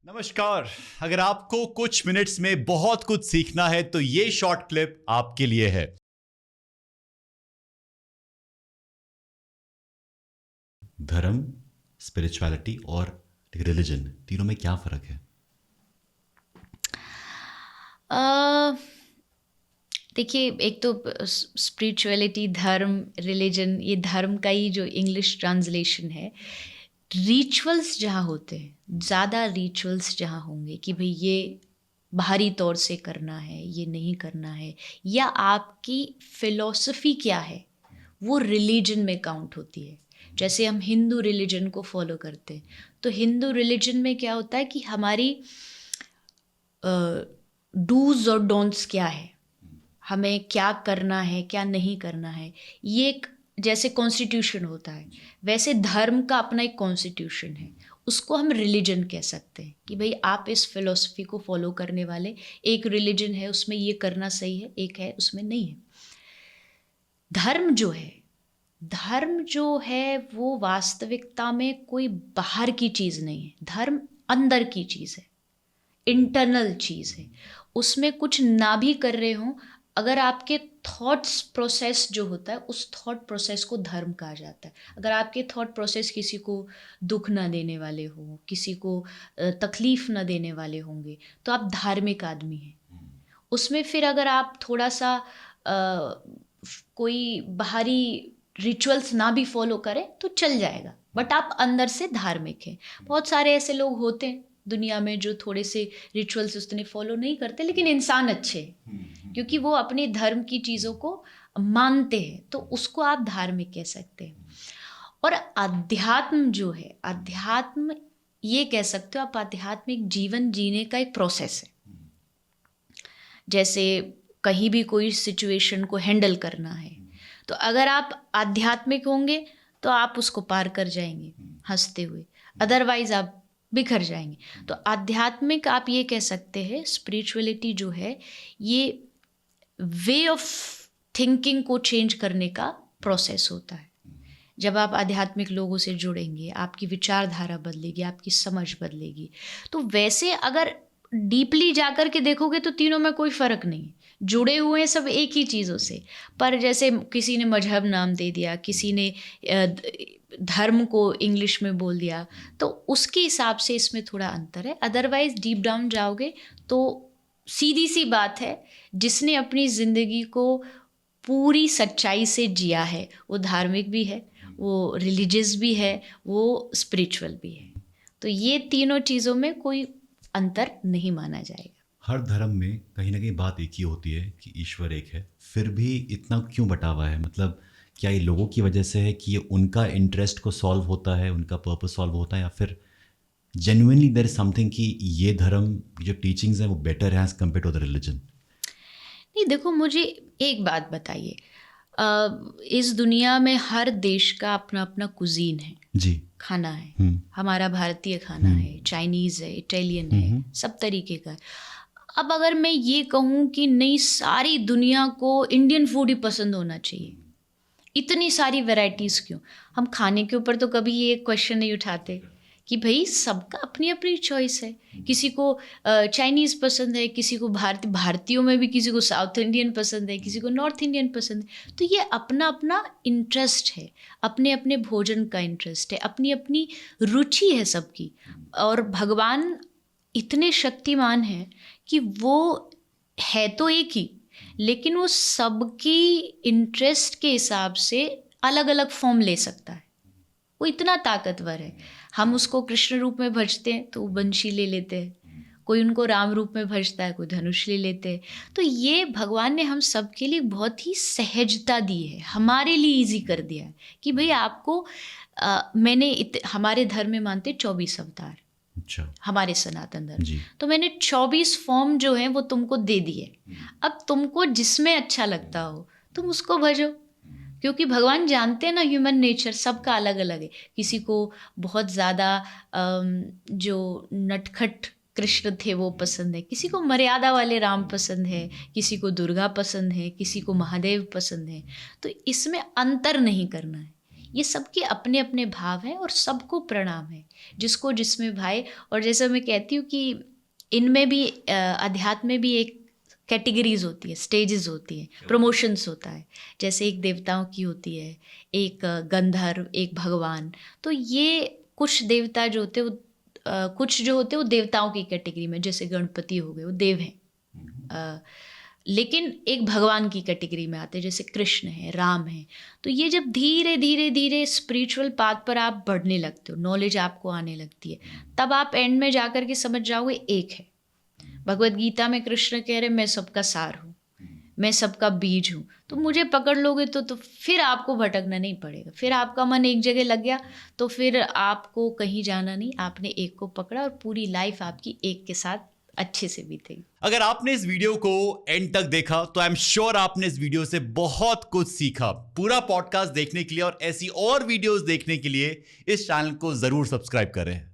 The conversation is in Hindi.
नमस्कार। अगर आपको कुछ मिनट्स में बहुत कुछ सीखना है तो ये शॉर्ट क्लिप आपके लिए है। धर्म, स्पिरिचुअलिटी और रिलीजन, तीनों में क्या फर्क है? देखिए, एक तो स्पिरिचुअलिटी, धर्म, रिलीजन, ये धर्म का ही जो इंग्लिश ट्रांसलेशन है। रिचुअल्स जहाँ होते हैं, ज़्यादा रिचुअल्स जहाँ होंगे कि भाई ये बाहरी तौर से करना है, ये नहीं करना है, या आपकी फिलॉसफी क्या है, वो रिलीजन में काउंट होती है। जैसे हम हिंदू रिलीजन को फॉलो करते हैं, तो हिंदू रिलीजन में क्या होता है कि हमारी डूज और डोंट्स क्या है, हमें क्या करना है, क्या नहीं करना है। ये एक जैसे कॉन्स्टिट्यूशन होता है, वैसे धर्म का अपना एक कॉन्स्टिट्यूशन है। उसको हम रिलीजन कह सकते हैं कि भाई आप इस फिलॉसफी को फॉलो करने वाले, एक रिलीजन है उसमें ये करना सही है, एक है उसमें नहीं है। धर्म जो है वो वास्तविकता में कोई बाहर की चीज़ नहीं है। धर्म अंदर की चीज़ है, इंटरनल चीज़ है। उसमें कुछ ना भी कर रहे हो, अगर आपके थॉट्स प्रोसेस जो होता है, उस थॉट प्रोसेस को धर्म कहा जाता है। अगर आपके थॉट प्रोसेस किसी को दुख ना देने वाले हो, किसी को तकलीफ ना देने वाले होंगे, तो आप धार्मिक आदमी हैं। उसमें फिर अगर आप थोड़ा सा कोई बाहरी रिचुअल्स ना भी फॉलो करें तो चल जाएगा, बट आप अंदर से धार्मिक हैं। बहुत सारे ऐसे लोग होते हैं दुनिया में जो थोड़े से रिचुअल्स उतने फॉलो नहीं करते, लेकिन इंसान अच्छे हैं क्योंकि वो अपने धर्म की चीज़ों को मानते हैं, तो उसको आप धार्मिक कह सकते हैं। और अध्यात्म जो है, अध्यात्म ये कह सकते हो आप, आध्यात्मिक जीवन जीने का एक प्रोसेस है। जैसे कहीं भी कोई सिचुएशन को हैंडल करना है, तो अगर आप आध्यात्मिक होंगे तो आप उसको पार कर जाएंगे हंसते हुए, अदरवाइज आप बिखर जाएंगे। तो आध्यात्मिक आप ये कह सकते हैं, स्पिरिचुअलिटी जो है ये वे ऑफ थिंकिंग को चेंज करने का प्रोसेस होता है। जब आप आध्यात्मिक लोगों से जुड़ेंगे, आपकी विचारधारा बदलेगी, आपकी समझ बदलेगी। तो वैसे अगर डीपली जाकर के देखोगे तो तीनों में कोई फ़र्क नहीं है, जुड़े हुए हैं सब एक ही चीज़ों से। पर जैसे किसी ने मजहब नाम दे दिया, किसी ने धर्म को इंग्लिश में बोल दिया, तो उसके हिसाब से इसमें थोड़ा अंतर है। अदरवाइज डीप डाउन जाओगे तो सीधी सी बात है, जिसने अपनी ज़िंदगी को पूरी सच्चाई से जिया है वो धार्मिक भी है, वो रिलीजियस भी है, वो स्पिरिचुअल भी है। तो ये तीनों चीज़ों में कोई अंतर नहीं माना जाएगा। हर धर्म में कहीं ना कहीं बात एक ही होती है कि ईश्वर एक है, फिर भी इतना क्यों बंटावा है? मतलब क्या ये लोगों की वजह से है कि ये उनका इंटरेस्ट को सॉल्व होता है, उनका पर्पस सॉल्व होता है, या फिर जेन्युइनली देयर इज समथिंग कि ये धर्म की जो टीचिंग्स हैं वो बेटर है as compare to the religion? नहीं, देखो मुझे एक बात बताइए, इस दुनिया में हर देश का अपना अपना कुजीन है जी। खाना है। हमारा भारतीय खाना है, चाइनीज़ है, इटालियन है, सब तरीके का है। अब अगर मैं ये कहूँ कि नहीं, सारी दुनिया को इंडियन फूड ही पसंद होना चाहिए, इतनी सारी वैरायटीज़ क्यों? हम खाने के ऊपर तो कभी ये क्वेश्चन नहीं उठाते कि भाई सबका अपनी अपनी चॉइस है। किसी को चाइनीज़ पसंद है, किसी को भारतीयों में भी किसी को साउथ इंडियन पसंद है, किसी को नॉर्थ इंडियन पसंद है। तो ये अपना अपना इंटरेस्ट है, अपने अपने भोजन का इंटरेस्ट है, अपनी अपनी रुचि है सबकी। और भगवान इतने शक्तिमान हैं कि वो है तो एक ही, लेकिन वो सबकी इंटरेस्ट के हिसाब से अलग अलग फॉर्म ले सकता है। वो इतना ताकतवर है। हम उसको कृष्ण रूप में भजते हैं तो वो बंशी ले लेते हैं, कोई उनको राम रूप में भजता है, कोई धनुष ले लेते हैं। तो ये भगवान ने हम सब के लिए बहुत ही सहजता दी है, हमारे लिए इजी कर दिया है कि भाई आपको हमारे धर्म में मानते 24 अवतार। अच्छा। हमारे सनातन धर्म जी। तो मैंने 24 फॉर्म जो है वो तुमको दे दिए। अब तुमको जिसमें अच्छा लगता हो तुम उसको भजो, क्योंकि भगवान जानते हैं ना ह्यूमन नेचर सबका अलग अलग है। किसी को बहुत ज़्यादा जो नटखट कृष्ण थे वो पसंद है, किसी को मर्यादा वाले राम पसंद है, किसी को दुर्गा पसंद है, किसी को महादेव पसंद है। तो इसमें अंतर नहीं करना है, ये सबके अपने अपने भाव हैं और सबको प्रणाम है, जिसको जिसमें भाई। और जैसे मैं कहती हूँ कि इनमें भी अध्यात्म में भी एक कैटेगरीज होती है, स्टेजेस होती है, प्रमोशंस होता है। जैसे एक देवताओं की होती है, एक गंधर्व, एक भगवान। तो ये कुछ देवता जो होते हैं वो कुछ जो होते हैं वो देवताओं की कैटेगरी में, जैसे गणपति हो गए, वो देव हैं। लेकिन एक भगवान की कैटेगरी में आते हैं, जैसे कृष्ण है, राम है। तो ये जब धीरे धीरे धीरे स्पिरिचुअल पाथ पर आप बढ़ने लगते हो, नॉलेज आपको आने लगती है, तब आप एंड में जाकर के समझ जाओगे एक है। भगवत गीता में कृष्ण कह रहे मैं सबका सार हूँ, मैं सबका बीज हूँ। तो मुझे पकड़ लोगे तो फिर आपको भटकना नहीं पड़ेगा। फिर आपका मन एक जगह लग गया तो फिर आपको कहीं जाना नहीं, आपने एक को पकड़ा और पूरी लाइफ आपकी एक के साथ अच्छे से बीतेगी। अगर आपने इस वीडियो को एंड तक देखा तो आई एम श्योर आपने इस वीडियो से बहुत कुछ सीखा। पूरा पॉडकास्ट देखने के लिए और ऐसी और वीडियोस देखने के लिए इस चैनल को जरूर सब्सक्राइब करें।